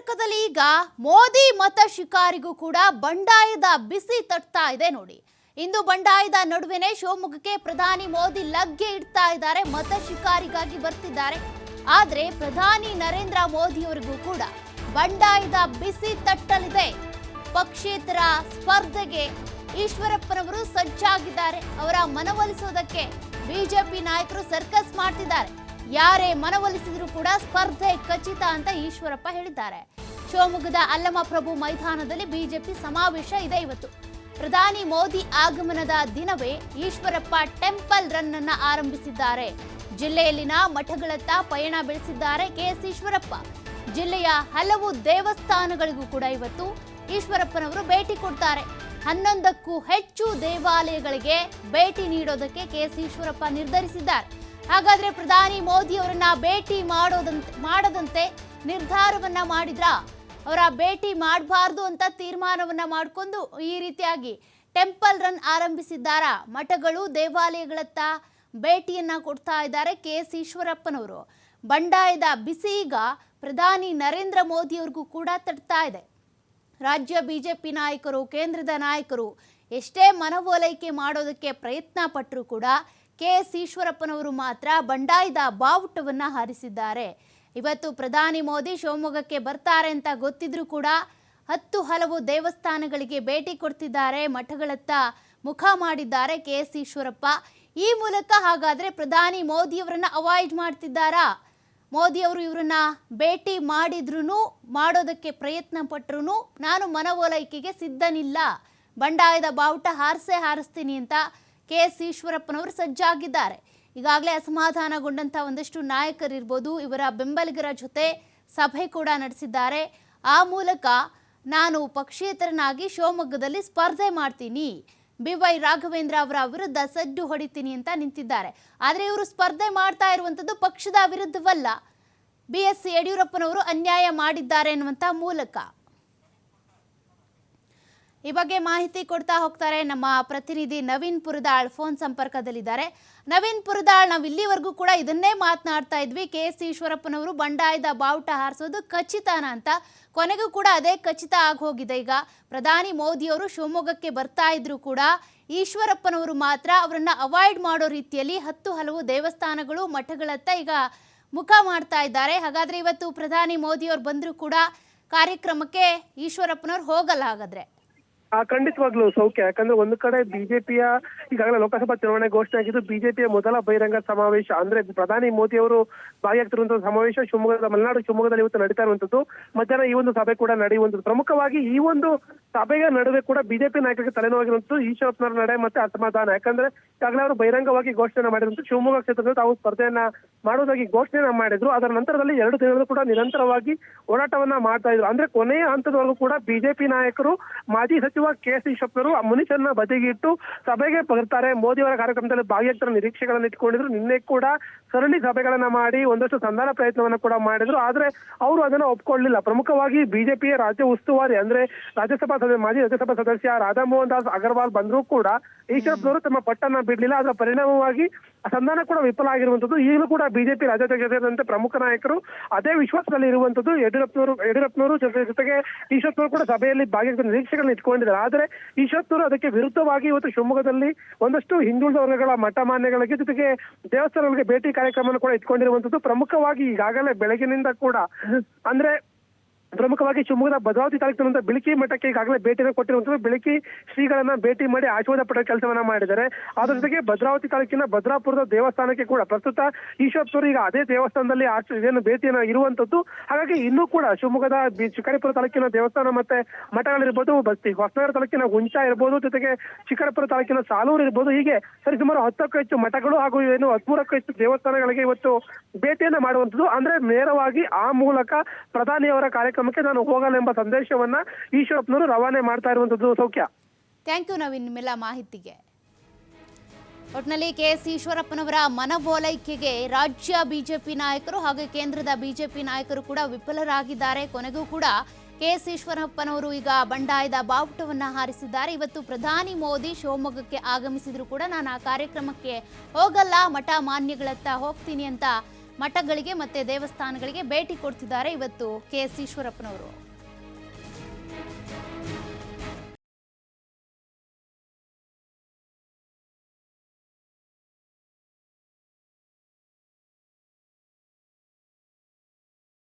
ಶಿವಮೊಗ್ಗದಲ್ಲಿ ಈಗ ಮೋದಿ ಮತ ಶಿಕಾರಿಗೂ ಕೂಡ ಬಂಡಾಯದ ಬಿಸಿ ತಟ್ತಾ ಇದೆ ನೋಡಿ. ಇಂದು ಬಂಡಾಯದ ನಡುವೆನೇ ಶಿವಮೊಗ್ಗಕ್ಕೆ ಪ್ರಧಾನಿ ಮೋದಿ ಲಗ್ಗೆ ಇಡ್ತಾ ಇದ್ದಾರೆ, ಮತ ಶಿಕಾರಿಗಾಗಿ ಬರ್ತಿದ್ದಾರೆ. ಆದ್ರೆ ಪ್ರಧಾನಿ ನರೇಂದ್ರ ಮೋದಿ ಅವರಿಗೂ ಕೂಡ ಬಂಡಾಯದ ಬಿಸಿ ತಟ್ಟಲಿದೆ. ಪಕ್ಷೇತರ ಸ್ಪರ್ಧೆಗೆ ಈಶ್ವರಪ್ಪನವರು ಸಜ್ಜಾಗಿದ್ದಾರೆ. ಅವರ ಮನವೊಲಿಸೋದಕ್ಕೆ ಬಿಜೆಪಿ ನಾಯಕರು ಸರ್ಕಸ್ ಮಾಡ್ತಿದ್ದಾರೆ. ಯಾರೇ ಮನವೊಲಿಸಿದ್ರು ಕೂಡ ಸ್ಪರ್ಧೆ ಖಚಿತ ಅಂತ ಈಶ್ವರಪ್ಪ ಹೇಳಿದ್ದಾರೆ. ಶಿವಮೊಗ್ಗದ ಅಲ್ಲಮಪ್ರಭು ಮೈದಾನದಲ್ಲಿ ಬಿಜೆಪಿ ಸಮಾವೇಶ ಇದೆ ಇವತ್ತು. ಪ್ರಧಾನಿ ಮೋದಿ ಆಗಮನದ ದಿನವೇ ಈಶ್ವರಪ್ಪ ಟೆಂಪಲ್ ರನ್ ಅನ್ನ ಆರಂಭಿಸಿದ್ದಾರೆ. ಜಿಲ್ಲೆಯಲ್ಲಿನ ಮಠಗಳತ್ತ ಪಯಣ ಬೆಳೆಸಿದ್ದಾರೆ ಕೆಎಸ್ ಈಶ್ವರಪ್ಪ. ಜಿಲ್ಲೆಯ ಹಲವು ದೇವಸ್ಥಾನಗಳಿಗೂ ಕೂಡ ಇವತ್ತು ಈಶ್ವರಪ್ಪನವರು ಭೇಟಿ ಕೊಡ್ತಾರೆ. 11ಕ್ಕೂ ಹೆಚ್ಚು ದೇವಾಲಯಗಳಿಗೆ ಭೇಟಿ ನೀಡೋದಕ್ಕೆ ಕೆಎಸ್ ಈಶ್ವರಪ್ಪ ನಿರ್ಧರಿಸಿದ್ದಾರೆ. ಹಾಗಾದ್ರೆ ಪ್ರಧಾನಿ ಮೋದಿ ಅವರನ್ನ ಭೇಟಿ ಮಾಡದಂತೆ ನಿರ್ಧಾರವನ್ನ ಮಾಡಿದ್ರ, ಅವರ ಭೇಟಿ ಮಾಡಬಾರ್ದು ಅಂತ ತೀರ್ಮಾನವನ್ನ ಮಾಡಿಕೊಂಡು ಈ ರೀತಿಯಾಗಿ ಟೆಂಪಲ್ ರನ್ ಆರಂಭಿಸಿದ್ದಾರ. ಮಠಗಳು ದೇವಾಲಯಗಳತ್ತ ಭೇಟಿಯನ್ನ ಕೊಡ್ತಾ ಇದ್ದಾರೆ ಕೆಎಸ್ ಈಶ್ವರಪ್ಪನವರು. ಬಂಡಾಯದ ಬಿಸಿ ಈಗ ಪ್ರಧಾನಿ ನರೇಂದ್ರ ಮೋದಿ ಅವ್ರಿಗೂ ಕೂಡ ತಟ್ತಾ ಇದೆ. ರಾಜ್ಯ ಬಿಜೆಪಿ ನಾಯಕರು, ಕೇಂದ್ರದ ನಾಯಕರು ಎಷ್ಟೇ ಮನವೊಲೈಕೆ ಮಾಡೋದಕ್ಕೆ ಪ್ರಯತ್ನ ಪಟ್ಟರೂ ಕೂಡ ಕೆಎಸ್ ಈಶ್ವರಪ್ಪನವರು ಮಾತ್ರ ಬಂಡಾಯದ ಬಾವುಟವನ್ನ ಹಾರಿಸಿದ್ದಾರೆ. ಇವತ್ತು ಪ್ರಧಾನಿ ಮೋದಿ ಶಿವಮೊಗ್ಗಕ್ಕೆ ಬರ್ತಾರೆ ಅಂತ ಗೊತ್ತಿದ್ರೂ ಕೂಡ ಹಲವು ದೇವಸ್ಥಾನಗಳಿಗೆ ಭೇಟಿ ಕೊಡ್ತಿದ್ದಾರೆ, ಮಠಗಳತ್ತ ಮುಖ ಮಾಡಿದ್ದಾರೆ ಕೆಎಸ್ ಈಶ್ವರಪ್ಪ. ಈ ಮೂಲಕ ಹಾಗಾದ್ರೆ ಪ್ರಧಾನಿ ಮೋದಿಯವರನ್ನ ಅವಾಯ್ಡ್ ಮಾಡ್ತಿದ್ದಾರಾ? ಮೋದಿ ಅವರು ಇವರನ್ನ ಭೇಟಿ ಮಾಡೋದಕ್ಕೆ ಪ್ರಯತ್ನ ಪಟ್ಟರು ನಾನು ಮನವೊಲೈಕೆಗೆ ಸಿದ್ಧನಿಲ್ಲ, ಬಂಡಾಯದ ಬಾವುಟ ಹಾರಿಸ್ತೀನಿ ಅಂತ ಕೆಎಸ್ ಈಶ್ವರಪ್ಪನವರು ಸಜ್ಜಾಗಿದ್ದಾರೆ. ಈಗಾಗಲೇ ಅಸಮಾಧಾನಗೊಂಡಂಥ ಒಂದಷ್ಟು ನಾಯಕರಿರ್ಬೋದು, ಇವರ ಬೆಂಬಲಿಗರ ಜೊತೆ ಸಭೆ ಕೂಡ ನಡೆಸಿದ್ದಾರೆ. ಆ ಮೂಲಕ ನಾನು ಪಕ್ಷೇತರನಾಗಿ ಶಿವಮೊಗ್ಗದಲ್ಲಿ ಸ್ಪರ್ಧೆ ಮಾಡ್ತೀನಿ, BY ರಾಘವೇಂದ್ರ ಅವರ ವಿರುದ್ಧ ಸಡ್ಡು ಹೊಡಿತೀನಿ ಅಂತ ನಿಂತಿದ್ದಾರೆ. ಆದರೆ ಇವರು ಸ್ಪರ್ಧೆ ಮಾಡ್ತಾ ಇರುವಂಥದ್ದು ಪಕ್ಷದ ವಿರುದ್ಧವಲ್ಲ, BS ಯಡಿಯೂರಪ್ಪನವರು ಅನ್ಯಾಯ ಮಾಡಿದ್ದಾರೆ ಅನ್ನುವಂಥ ಮೂಲಕ. ಈ ಬಗ್ಗೆ ಮಾಹಿತಿ ಕೊಡ್ತಾ ಹೋಗ್ತಾರೆ ನಮ್ಮ ಪ್ರತಿನಿಧಿ ನವೀನ್ ಪುರದಾಳ್, ಫೋನ್ ಸಂಪರ್ಕದಲ್ಲಿದ್ದಾರೆ. ನವೀನ್ ಪುರದಾಳ್, ನಾವು ಇಲ್ಲಿವರೆಗೂ ಕೂಡ ಇದನ್ನೇ ಮಾತನಾಡ್ತಾ ಇದ್ವಿ, ಕೆಎಸ್ ಈಶ್ವರಪ್ಪನವರು ಬಂಡಾಯದ ಬಾವುಟ ಹಾರಿಸೋದು ಖಚಿತನ ಅಂತ. ಕೊನೆಗೂ ಕೂಡ ಅದೇ ಖಚಿತ ಆಗೋಗಿದೆ. ಈಗ ಪ್ರಧಾನಿ ಮೋದಿಯವರು ಶಿವಮೊಗ್ಗಕ್ಕೆ ಬರ್ತಾ ಇದ್ರು ಕೂಡ ಈಶ್ವರಪ್ಪನವರು ಮಾತ್ರ ಅವರನ್ನ ಅವಾಯ್ಡ್ ಮಾಡೋ ರೀತಿಯಲ್ಲಿ ಹಲವು ದೇವಸ್ಥಾನಗಳು, ಮಠಗಳತ್ತ ಈಗ ಮುಖ ಮಾಡ್ತಾ ಇದ್ದಾರೆ. ಹಾಗಾದ್ರೆ ಇವತ್ತು ಪ್ರಧಾನಿ ಮೋದಿಯವರು ಬಂದ್ರು ಕೂಡ ಕಾರ್ಯಕ್ರಮಕ್ಕೆ ಈಶ್ವರಪ್ಪನವ್ರು ಹೋಗಲ್ಲ ಹಾಗಾದ್ರೆ? ಖಂಡಿತವಾಗ್ಲೂ ಸೌಖ್ಯ. ಯಾಕಂದ್ರೆ ಒಂದು ಕಡೆ ಬಿಜೆಪಿಯ ಈಗಾಗಲೇ ಲೋಕಸಭಾ ಚುನಾವಣೆ ಘೋಷಣೆ ಆಗಿದ್ದು, ಬಿಜೆಪಿಯ ಮೊದಲ ಬಹಿರಂಗ ಸಮಾವೇಶ ಅಂದ್ರೆ ಪ್ರಧಾನಿ ಮೋದಿ ಅವರು ಭಾಗಿಯಾಗ್ತಿರುವಂತಹ ಸಮಾವೇಶ ಮಲೆನಾಡು ಶಿವಮೊಗ್ಗದಲ್ಲಿ ಇವತ್ತು ನಡೀತಾ ಇರುವಂತದ್ದು. ಮಧ್ಯಾಹ್ನ ಈ ಒಂದು ಸಭೆ ಕೂಡ ನಡೆಯುವಂಥದ್ದು. ಪ್ರಮುಖವಾಗಿ ಈ ಒಂದು ಸಭೆಯ ನಡುವೆ ಕೂಡ ಬಿಜೆಪಿ ನಾಯಕರಿಗೆ ತಲೆನೋವಾಗಿರುವಂತದ್ದು ಈಶ್ವರಪ್ಪನವರ ನಡೆ ಮತ್ತೆ ಅಸಮಾಧಾನ. ಯಾಕಂದ್ರೆ ಈಗಾಗಲೇ ಅವರು ಬಹಿರಂಗವಾಗಿ ಘೋಷಣೆ ಮಾಡಿರುವಂತದ್ದು ಶಿವಮೊಗ್ಗ ಕ್ಷೇತ್ರದಲ್ಲಿ ತಾವು ಸ್ಪರ್ಧೆಯನ್ನ ಮಾಡುವುದಾಗಿ ಘೋಷಣೆ ಮಾಡಿದ್ರು. ಅದರ ನಂತರದಲ್ಲಿ 2 ದಿನಗಳು ಕೂಡ ನಿರಂತರವಾಗಿ ಹೋರಾಟವನ್ನ ಮಾಡ್ತಾ ಇದ್ರು. ಅಂದ್ರೆ ಕೊನೆಯ ಹಂತದವರೆಗೂ ಕೂಡ ಬಿಜೆಪಿ ನಾಯಕರು ಮಾಜಿ ಸಚಿವ ಕೆಎಸ್ ಈಶ್ವರಪ್ಪನವರು ಮುನಿಸನ್ನ ಬದಿಗಿಟ್ಟು ಸಭೆಗೆ ಬರ್ತಾರೆ, ಮೋದಿ ಅವರ ಕಾರ್ಯಕ್ರಮದಲ್ಲಿ ಭಾಗಿಯಾಗ್ತಾರ ನಿರೀಕ್ಷೆಗಳನ್ನ ಇಟ್ಕೊಂಡಿದ್ರು. ನಿನ್ನೆ ಕೂಡ ಸರಣಿ ಸಭೆಗಳನ್ನ ಮಾಡಿ ಒಂದಷ್ಟು ಸಂಧಾನ ಪ್ರಯತ್ನವನ್ನ ಕೂಡ ಮಾಡಿದ್ರು. ಆದ್ರೆ ಅವರು ಅದನ್ನ ಒಪ್ಕೊಳ್ಳಿಲ್ಲ. ಪ್ರಮುಖವಾಗಿ ಬಿಜೆಪಿಯ ರಾಜ್ಯ ಉಸ್ತುವಾರಿ ಅಂದ್ರೆ ಮಾಜಿ ರಾಜ್ಯಸಭಾ ಸದಸ್ಯ ರಾಧಾ ಮೋಹನ್ ದಾಸ್ ಅಗರ್ವಾಲ್ ಬಂದರೂ ಕೂಡ ಈಶ್ವರಪ್ಪನವರು ತಮ್ಮ ಪಟ್ಟನ್ನ ಬಿಡ್ಲಿಲ್ಲ. ಅದರ ಪರಿಣಾಮವಾಗಿ ಸಂಧಾನ ಕೂಡ ವಿಫಲ ಆಗಿರುವಂತದ್ದು. ಈಗಲೂ ಕೂಡ ಬಿಜೆಪಿ ರಾಜ್ಯಾಧ್ಯಕ್ಷ ಸೇರಿದಂತೆ ಪ್ರಮುಖ ನಾಯಕರು ಅದೇ ವಿಶ್ವಾಸದಲ್ಲಿ ಇರುವಂತದ್ದು. ಯಡಿಯೂರಪ್ಪನವರು ಜೊತೆಗೆ ಈಶ್ವರಪ್ಪನವರು ಕೂಡ ಸಭೆಯಲ್ಲಿ ಭಾಗಿಯಾಗುವ ನಿರೀಕ್ಷೆಗಳನ್ನ ಇಟ್ಕೊಂಡಿದ್ದಾರೆ. ಆದ್ರೆ ಈಶ್ವರಪ್ಪನವರು ಅದಕ್ಕೆ ವಿರುದ್ಧವಾಗಿ ಇವತ್ತು ಶಿವಮೊಗ್ಗದಲ್ಲಿ ಒಂದಷ್ಟು ಹಿಂದುಳಿದ ವರ್ಗಗಳ ಮಠ ಮಾನ್ಯಗಳಿಗೆ ಜೊತೆಗೆ ದೇವಸ್ಥಾನಗಳಿಗೆ ಭೇಟಿ ಕಾರ್ಯಕ್ರಮವನ್ನು ಕೂಡ ಇಟ್ಕೊಂಡಿರುವಂತದ್ದು. ಪ್ರಮುಖವಾಗಿ ಈಗಾಗಲೇ ಬೆಳಗಿನಿಂದ ಕೂಡ ಅಂದ್ರೆ ಪ್ರಮುಖವಾಗಿ ಶಿವಮೊಗ್ಗದ ಭದ್ರಾವತಿ ತಾಲೂಕಿನ ಬಿಳಿಕಿ ಮಠಕ್ಕೆ ಈಗಾಗಲೇ ಭೇಟಿಯನ್ನು ಕೊಟ್ಟಿರುವಂತದ್ದು. ಬಿಳಿಕಿ ಶ್ರೀಗಳನ್ನ ಭೇಟಿ ಮಾಡಿ ಆಶೀರ್ವಾದ ಪಡೆದ ಕೆಲಸವನ್ನ ಮಾಡಿದ್ದಾರೆ. ಅದರ ಜೊತೆಗೆ ಭದ್ರಾವತಿ ತಾಲೂಕಿನ ಭದ್ರಾಪುರದ ದೇವಸ್ಥಾನಕ್ಕೆ ಕೂಡ ಪ್ರಸ್ತುತ ಈಶ್ವರಪ್ಪನವರು ಈಗ ಅದೇ ದೇವಸ್ಥಾನದಲ್ಲಿ ಏನು ಭೇಟಿಯನ್ನು ಇರುವಂತದ್ದು. ಹಾಗಾಗಿ ಇನ್ನೂ ಕೂಡ ಶಿವಮೊಗ್ಗದ ಶಿಕಾರಿಪುರ ತಾಲೂಕಿನ ದೇವಸ್ಥಾನ ಮತ್ತೆ ಮಠಗಳಿರ್ಬೋದು, ಹೊಸನಗರ ತಾಲೂಕಿನ ಹುಂಚಾ ಇರ್ಬೋದು, ಜೊತೆಗೆ ಶಿಕಾರಿಪುರ ತಾಲೂಕಿನ ಸಾಲೂರು ಇರ್ಬೋದು, ಹೀಗೆ ಸರಿಸುಮಾರು 10ಕ್ಕೂ ಹೆಚ್ಚು ಮಠಗಳು ಹಾಗೂ 13ಕ್ಕೂ ಹೆಚ್ಚು ದೇವಸ್ಥಾನಗಳಿಗೆ ಇವತ್ತು ಭೇಟಿಯನ್ನ ಮಾಡುವಂತದ್ದು. ಅಂದ್ರೆ ನೇರವಾಗಿ ಆ ಮೂಲಕ ಪ್ರಧಾನಿಯವರ ಕಾರ್ಯಕ್ರಮಕ್ಕೆ ನಾನು ಹೋಗಲ್ಲ ಎಂಬ ಸಂದೇಶವನ್ನ ಈಶ್ವರಪ್ಪನವರು ರವಾನೆ ಮಾಡ್ತಾ ಇರುವಂತದ್ದು. ಸೌಖ್ಯ, ಥ್ಯಾಂಕ್ ಯು ನವೀನ್ ನಿಮ್ಮೆಲ್ಲ ಮಾಹಿತಿಗೆ. ಒಟ್ನಲ್ಲಿ ಕೆಎಸ್ ಈಶ್ವರಪ್ಪನವರ ಮನವೊಲೈಕೆಗೆ ರಾಜ್ಯ ಬಿಜೆಪಿ ನಾಯಕರು ಹಾಗೂ ಕೇಂದ್ರದ ಬಿಜೆಪಿ ನಾಯಕರು ಕೂಡ ವಿಫಲರಾಗಿದ್ದಾರೆ. ಕೊನೆಗೂ ಕೂಡ ಕೆಎಸ್ ಈಶ್ವರಪ್ಪನವರು ಈಗ ಬಂಡಾಯದ ಬಾವುಟವನ್ನ ಹಾರಿಸಿದ್ದಾರೆ. ಇವತ್ತು ಪ್ರಧಾನಿ ಮೋದಿ ಶಿವಮೊಗ್ಗಕ್ಕೆ ಆಗಮಿಸಿದ್ರು ಕೂಡ ನಾನು ಆ ಕಾರ್ಯಕ್ರಮಕ್ಕೆ ಹೋಗಲ್ಲ, ಮಠ ಮಾನ್ಯಗಳತ್ತ ಹೋಗ್ತೀನಿ ಅಂತ ಮಠಗಳಿಗೆ ಮತ್ತೆ ದೇವಸ್ಥಾನಗಳಿಗೆ ಭೇಟಿ ಕೊಡ್ತಿದ್ದಾರೆ ಇವತ್ತು ಕೆ ಎಸ್ ಈಶ್ವರಪ್ಪನವರು.